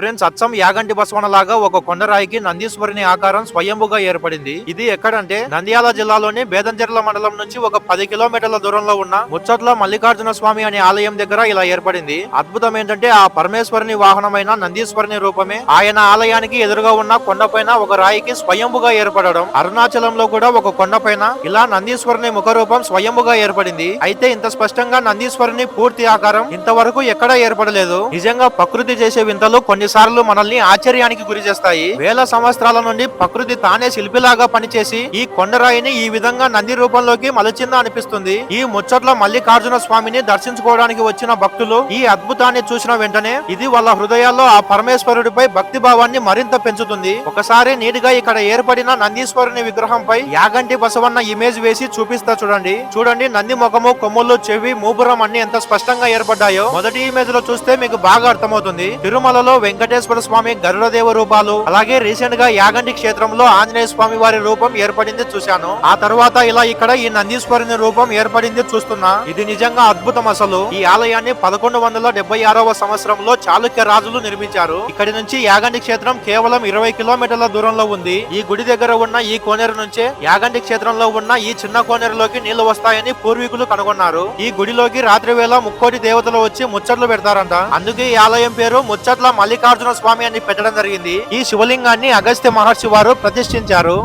Friends, అచ్చం యాగంటి బసవన లాగా ఒక కొండరాయికి నందీశ్వరుని ఆకారం స్వయంభుగా ఏర్పడింది. ఇది ఎక్కడంటే నంద్యాల జిల్లాలోని బేదంచెర్ల మండలం నుంచి ఒక 10 కిలోమీటర్ల దూరంలో ఉన్న ముచ్చట్ల మల్లికార్జున స్వామి అనే ఆలయం దగ్గర ఇలా ఏర్పడింది. అద్భుతం ఏంటంటే ఆ పరమేశ్వరుని వాహనమైన నందీశ్వరుని రూపమే ఆయన ఆలయానికి ఎదురుగా ఉన్న కొండపైన ఒక రాయికి స్వయంభుగా ఏర్పడడం. అరుణాచలంలో కూడా ఒక కొండపైన ఇలా నందీశ్వరుని ముఖ రూపం స్వయంభుగా ఏర్పడింది. అయితే ఇంత స్పష్టంగా నందీశ్వరుని పూర్తి ఆకారం ఇంతవరకు ఎక్కడా ఏర్పడలేదు. నిజంగా ప్రకృతి చేసే వింతలు కొన్నిసార్లు మనల్ని ఆశ్చర్యానికి గురి చేస్తాయి. వేల సంవత్సరాల నుండి ప్రకృతి తానే శిల్పిలాగా పనిచేసి ఈ కొండరాయిని ఈ విధంగా నంది రూపంలోకి మలచిందా అనిపిస్తుంది. ఈ ముచ్చట్ల మల్లికార్జున స్వామిని దర్శించుకోవడానికి వచ్చిన భక్తులు ఈ అద్భుతాన్ని చూసిన వెంటనే ఇది వాళ్ళ హృదయాల్లో ఆ పరమేశ్వరుడిపై భక్తి భావాన్ని మరింత పెంచుతుంది. ఒకసారి నీటిగా ఇక్కడ ఏర్పడిన నందీశ్వరుని విగ్రహంపై యాగంటి బసవన్న ఇమేజ్ వేసి చూపిస్తా చూడండి. చూడండి, నంది ముఖము, కొమ్ములు, చెవి, మూపురం అన్ని ఎంత స్పష్టంగా ఏర్పడ్డాయో మొదటి ఇమేజ్ లో చూస్తే మీకు బాగా అర్థమవుతుంది. తిరుమలలో వెంకటేశ్వర స్వామి, గరుడదేవ రూపాలు, అలాగే రీసెంట్ గా యాగంటి క్షేత్రంలో ఆంజనేయ స్వామి వారి రూపం ఏర్పడింది చూశాను. ఆ తర్వాత ఇలా ఇక్కడ ఈ నందీశ్వరుని రూపం ఏర్పడింది చూస్తున్నా. ఇది నిజంగా అద్భుతం. అసలు ఈ ఆలయాన్ని 1176వ సంవత్సరంలో చాళుక్య రాజులు నిర్మించారు. ఇక్కడి నుంచి యాగంటి క్షేత్రం కేవలం 20 కిలోమీటర్ల దూరంలో ఉంది. ఈ గుడి దగ్గర ఉన్న ఈ కోనేరు నుంచే యాగంటి క్షేత్రంలో ఉన్న ఈ చిన్న కోనేరులోకి నీళ్లు వస్తాయని పూర్వీకులు కనుగొన్నారు. ఈ గుడిలోకి రాత్రి వేళ ముక్కోటి దేవతలు వచ్చి ముచ్చట్లు పెడతారంట. అందుకే ఈ ఆలయం పేరు ముచ్చట్ల మల్లికార్జున స్వామి అని పెట్టడం జరిగింది. ఈ శివలింగాన్ని అగస్త్య మహర్షి వారు ప్రతిష్ఠించారు.